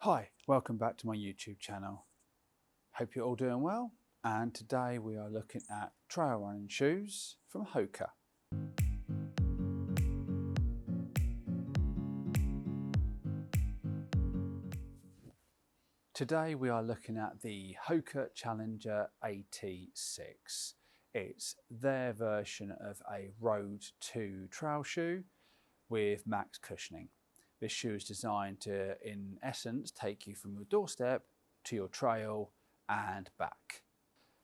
Hi, welcome back to my YouTube channel. Hope you're all doing well, and today we are looking at trail running shoes from Hoka. Today we are looking at the Hoka Challenger AT6. It's their version of a Road to trail shoe with max cushioning. This shoe is designed to, in essence, take you from your doorstep to your trail and back.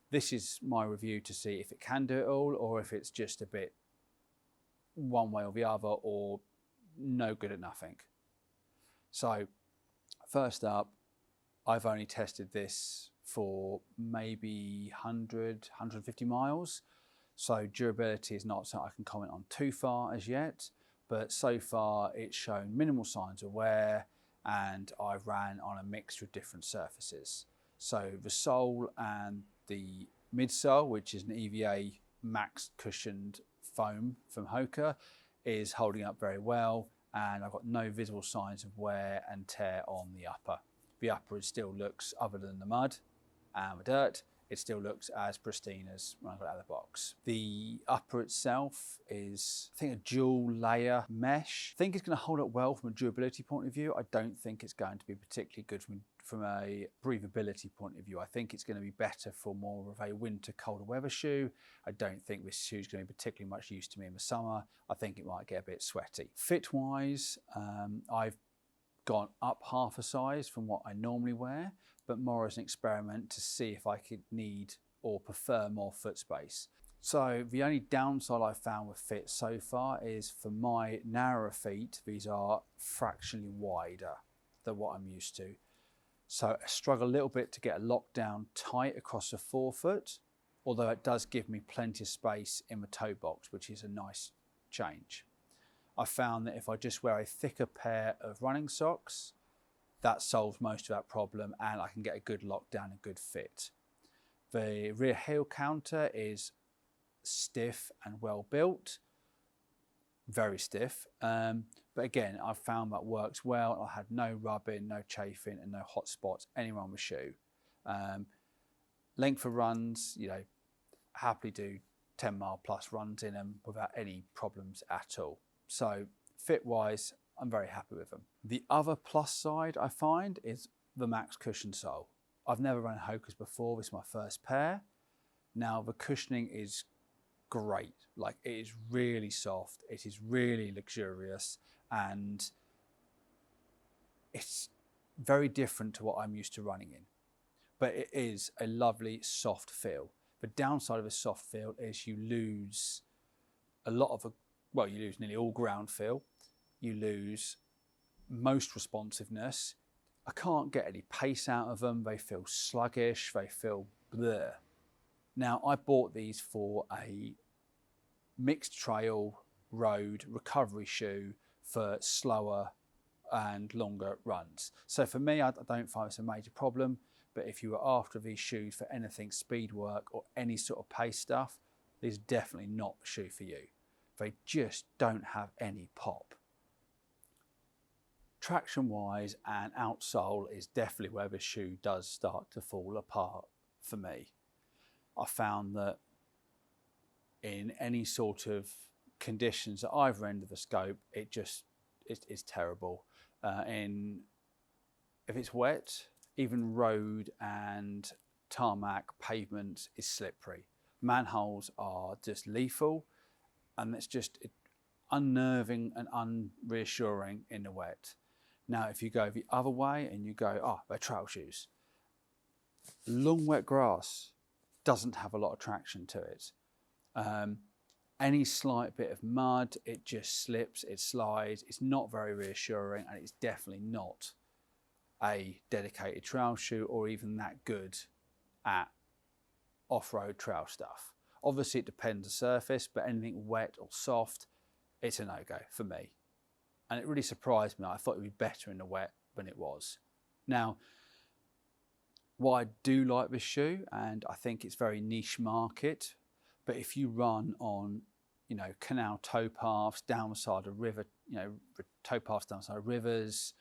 This is my review to see if it can do it all, or if it's just a bit one way or the other, or no good at nothing. So first up, I've only tested this for maybe 100, 150 miles. So durability is not something I can comment on too far as yet, but so far it's shown minimal signs of wear, and I've ran on a mixture of different surfaces. So the sole and the midsole, which is an EVA max cushioned foam from Hoka, is holding up very well, and I've got no visible signs of wear and tear on the upper. The upper still looks, other than the mud and the dirt, it still looks as pristine as when I got it out of the box. The upper itself is, I think, a dual layer mesh. I think it's going to hold up well from a durability point of view. I don't think it's going to be particularly good from a breathability point of view. I think it's going to be better for more of a winter colder weather shoe. I don't think this shoe is going to be particularly much use to me in the summer. I think it might get a bit sweaty. Fit wise, I've gone up half a size from what I normally wear, but more as an experiment to see if I could need or prefer more foot space. So the only downside I've found with fit so far is for my narrower feet, these are fractionally wider than what I'm used to. So I struggle a little bit to get a lockdown tight across the forefoot, although it does give me plenty of space in the toe box, which is a nice change. I found that if I just wear a thicker pair of running socks, that solves most of that problem, and I can get a good lockdown and good fit. The rear heel counter is stiff and well built, very stiff, but again, I've found that works well. I had no rubbing, no chafing, and no hot spots anywhere on the shoe. Length of runs, happily do 10-mile plus runs in them without any problems at all. So fit wise, I'm very happy with them. The other plus side I find is the max cushion sole. I've never run Hokas before, this is my first pair. Now the cushioning is great, like it is really soft, it is really luxurious, and it's very different to what I'm used to running in. But it is a lovely soft feel. The downside of a soft feel is you lose a lot of you lose nearly all ground feel, you lose most responsiveness. I can't get any pace out of them, they feel sluggish, they feel bleh. Now I bought these for a mixed trail road recovery shoe for slower and longer runs. So for me, I don't find it's a major problem, but if you were after these shoes for anything speed work or any sort of pace stuff, this is definitely not the shoe for you. They just don't have any pop. Traction wise and outsole is definitely where the shoe does start to fall apart for me. I found that in any sort of conditions at either end of the scope, it's terrible. If it's wet, even road and tarmac pavement is slippery. Manholes are just lethal, and it's just unnerving and unreassuring in the wet. Now, if you go the other way and you go, oh, they're trail shoes. Long wet grass doesn't have a lot of traction to it. Any slight bit of mud, it just slips, it slides. It's not very reassuring, and it's definitely not a dedicated trail shoe or even that good at off-road trail stuff. Obviously, it depends on the surface, but anything wet or soft, it's a no-go for me. And it really surprised me. I thought it would be better in the wet than it was. Now, why I do like this shoe, and I think it's very niche market, but if you run on, canal towpaths down the side of river, towpaths down the side of rivers,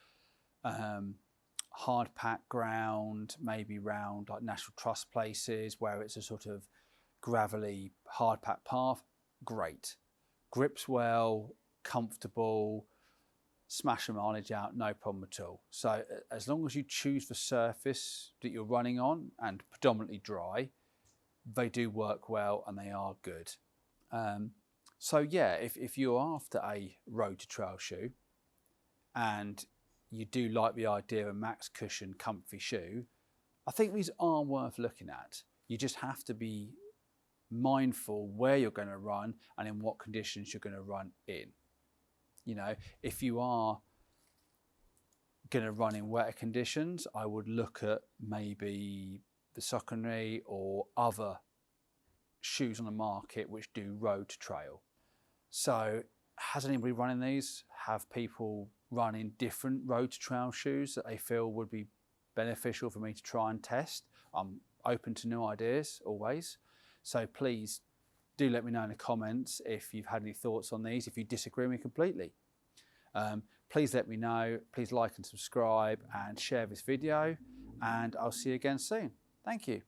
hard packed ground, maybe round like National Trust places where it's a sort of gravelly hard packed path, great. Grips well, comfortable, smash the mileage out, no problem at all. So as long as you choose the surface that you're running on and predominantly dry, they do work well and they are good. So yeah, if you're after a road to trail shoe and you do like the idea of a max cushion comfy shoe, I think these are worth looking at. You just have to be mindful where you're going to run and in what conditions you're going to run in. You know, if you are going to run in wetter conditions, I would look at maybe the Saucony or other shoes on the market which do road to trail. So has anybody running these? Have people running different road to trail shoes that they feel would be beneficial for me to try and test? I'm open to new ideas always. So please do let me know in the comments if you've had any thoughts on these, if you disagree with me completely. Please let me know. Please like and subscribe and share this video, and I'll see you again soon. Thank you.